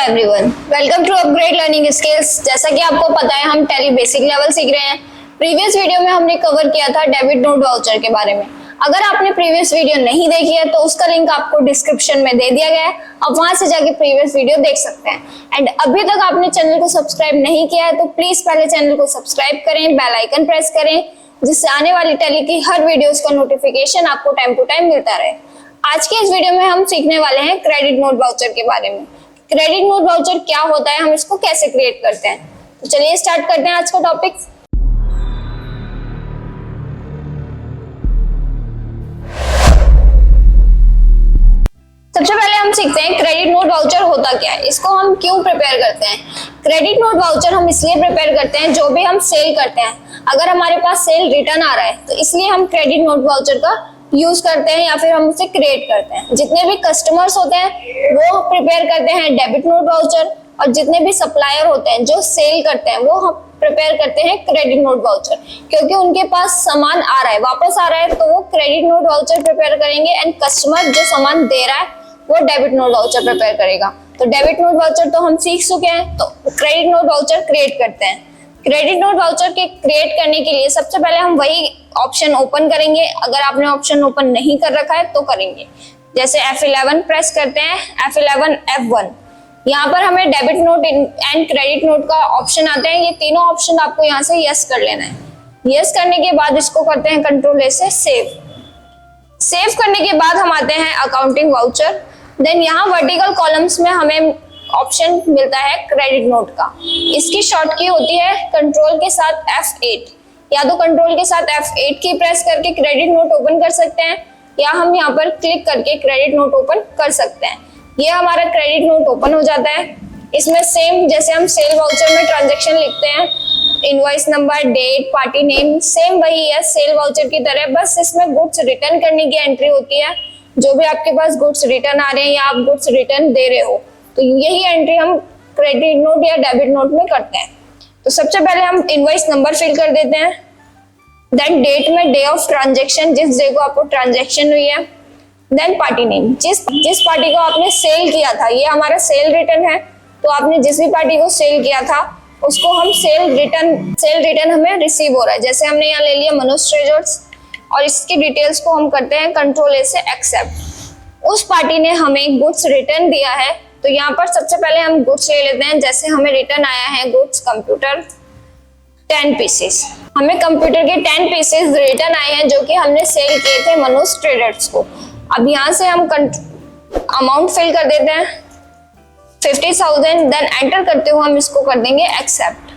Everyone, welcome to upgrade learning skills. जैसा कि आपको पता है हम टैली बेसिक लेवल सीख रहे हैं। प्रीवियस वीडियो में हमने कवर किया था डेबिट नोट वाउचर के बारे में। अगर आपने प्रीवियस वीडियो नहीं देखी है तो उसका लिंक आपको डिस्क्रिप्शन में दे दिया गया है, आप वहां से जाके प्रीवियस वीडियो देख सकते हैं। एंड अभी तक आपने चैनल को सब्सक्राइब नहीं किया है तो प्लीज पहले चैनल को सब्सक्राइब करें, बेल आइकन प्रेस करें, जिससे आने वाली टैली की हर वीडियोस का नोटिफिकेशन आपको टाइम टू टाइम मिलता रहे। आज के इस वीडियो में हम सीखने वाले हैं क्रेडिट नोट वाउचर के बारे में। क्रेडिट नोट वाउचर क्या होता है, हम इसको कैसे क्रिएट करते हैं। तो चलिए स्टार्ट करते हैं आज का टॉपिक। सबसे पहले हम सीखते हैं क्रेडिट नोट वाउचर होता क्या है, इसको हम क्यों प्रिपेयर करते हैं। क्रेडिट नोट वाउचर हम इसलिए प्रिपेयर करते हैं, जो भी हम सेल करते हैं अगर हमारे पास सेल रिटर्न आ रहा है तो इसलिए हम क्रेडिट नोट वाउचर का यूज करते हैं या फिर हम उसे क्रिएट करते हैं। जितने भी कस्टमर्स होते हैं वो प्रिपेयर करते हैं डेबिट नोट वाउचर, और जितने भी सप्लायर होते हैं जो सेल करते हैं वो हम प्रिपेयर करते हैं क्रेडिट नोट वाउचर, क्योंकि उनके पास सामान आ रहा है, वापस आ रहा है, तो वो क्रेडिट नोट वाउचर प्रिपेयर करेंगे एंड कस्टमर जो सामान दे रहा है वो डेबिट नोट वाउचर प्रिपेयर करेगा। तो डेबिट नोट वाउचर तो हम सीख चुके हैं, तो क्रेडिट नोट वाउचर क्रिएट करते हैं। क्रेडिट नोट वाउचर के क्रिएट करने के लिए सबसे पहले हम वही ऑप्शन ओपन करेंगे। अगर आपने ऑप्शन ओपन नहीं कर रखा है तो करेंगे, जैसे F11 प्रेस करते हैं, F11 F1। यहाँ पर हमें debit note and credit note का ऑप्शन आते हैं। ये तीनों ऑप्शन आपको यहाँ से यस कर लेना है। यस करने के बाद इसको करते हैं कंट्रोल ए से सेव। सेव करने के बाद हम आते हैं अकाउंटिंग वाउचर। देन यहाँ वर्टिकल कॉलम्स में हमें ऑप्शन मिलता है क्रेडिट नोट का। इसकी शॉर्ट की होती है कंट्रोल के साथ F8, या तो कंट्रोल के साथ F8 की प्रेस करके क्रेडिट नोट ओपन कर सकते हैं, या हम यहाँ पर क्लिक करके क्रेडिट नोट ओपन कर सकते हैं। ये हमारा क्रेडिट नोट ओपन हो जाता है। इसमें सेम जैसे हम सेल वाउचर में ट्रांजेक्शन लिखते हैं, invoice number, date, party name, same वही है सेल वाउचर की तरह, बस इसमें गुड्स रिटर्न करने की एंट्री होती है। जो भी आपके पास गुड्स रिटर्न आ रहे हैं या आप गुड्स रिटर्न दे रहे हो तो यही एंट्री हम क्रेडिट नोट या डेबिट नोट में करते हैं। तो सबसे पहले हम इनवॉइस नंबर फिल कर देते हैं। देन डेट में डे ऑफ ट्रांजैक्शन, जिस डे को आपको ट्रांजैक्शन हुई है। देन पार्टी नेम, जिस पार्टी को आपने सेल किया था, ये हमारा सेल रिटर्न है, तो आपने जिस भी पार्टी को सेल किया था उसको हम सेल रिटर्न हमें रिसीव हो रहा है। जैसे हमने यहाँ ले लिया मनोज ट्रेजर्स, और इसकी डिटेल्स को हम करते हैं कंट्रोल ए से एक्सेप्ट। उस पार्टी ने हमें गुड्स रिटर्न दिया है, तो यहाँ पर सबसे पहले हम गुड्स ले लेते हैं। जैसे हमें रिटर्न आया है गुड्स कंप्यूटर 10 पीसेस, हमें कंप्यूटर के 10 पीसेस रिटर्न आए हैं जो कि हमने सेल किए थे मनोज ट्रेडर्स को। अब यहाँ से हम अमाउंट फिल कर देते हैं 50,000। देन एंटर करते हुए हम इसको कर देंगे एक्सेप्ट।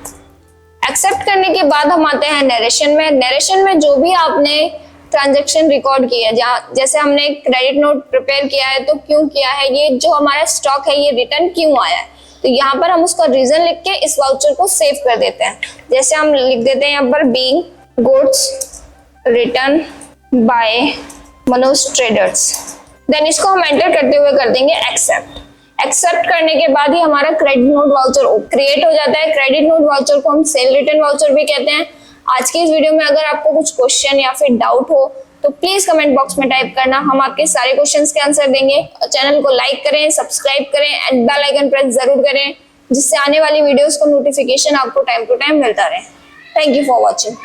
एक्सेप्ट करने के बाद हम आते हैं नरेशन में। नरेशन में जो भी आपने ट्रांजैक्शन रिकॉर्ड किया, जैसे हमने क्रेडिट नोट प्रिपेयर किया है तो क्यों किया है, ये जो हमारा स्टॉक है ये रिटर्न क्यों आया है, तो यहाँ पर हम उसका रीजन लिख के इस वाउचर को सेव कर देते हैं। जैसे हम लिख देते हैं यहाँ पर being goods return by Manoj traders. Then इसको हम एंटर करते हुए कर देंगे एक्सेप्ट। एक्सेप्ट करने के बाद ही हमारा क्रेडिट नोट वाउचर क्रिएट हो जाता है। क्रेडिट नोट वाउचर को हम सेल रिटर्न वाउचर भी कहते हैं। आज की इस वीडियो में अगर आपको कुछ क्वेश्चन या फिर डाउट हो तो प्लीज कमेंट बॉक्स में टाइप करना, हम आपके सारे क्वेश्चंस के आंसर देंगे। चैनल को लाइक करें, सब्सक्राइब करें एंड बेल आइकन प्रेस जरूर करें, जिससे आने वाली वीडियोस को नोटिफिकेशन आपको टाइम टू टाइम मिलता रहे। Thank you for watching.